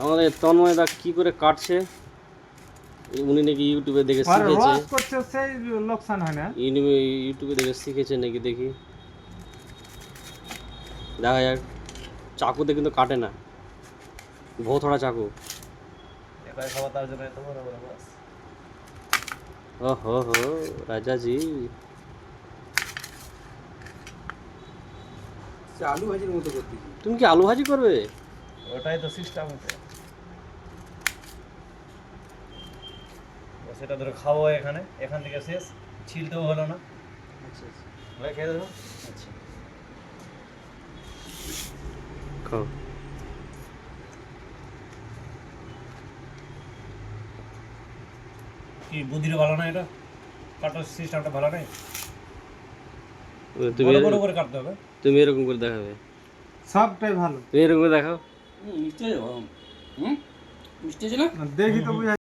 আমাদের তন্ময় দা কি করে কাটছে উনি নাকি ইউটিউবে দেখে শিখেছে রস করছে সেই লোকসান হয় না ইউটিউবে দেখে শিখেছে নাকি দেখি দেখা যাক চাকুতে কিন্তু কাটে না ভোথড়া চাকু একাই খাওয়া তার জন্য এত বড় বড় বাস ও হো হো রাজাজি আলু ভাজির মতো করতে তুমি কি আলু ভাজি করবে ওটাই তো সিস্টেম হচ্ছে সেটা ধরে খাওয়া এখানে এখান থেকে শেষ ছিলতেও হলো না আচ্ছা আচ্ছা ভাই খেয়ে দেবো আচ্ছা খাও কি বুদ্ধিটা ভালো না এটা কাটার সিস্টেমটা ভালো নেই তুমি বড় বড় করে কাটতে হবে তুমি এরকম করে দেখাবে সবটাই ভালো তুমি এরকম করে দেখাও মিষ্টি আছে মিষ্টি আছে না দেখি তো বুঝা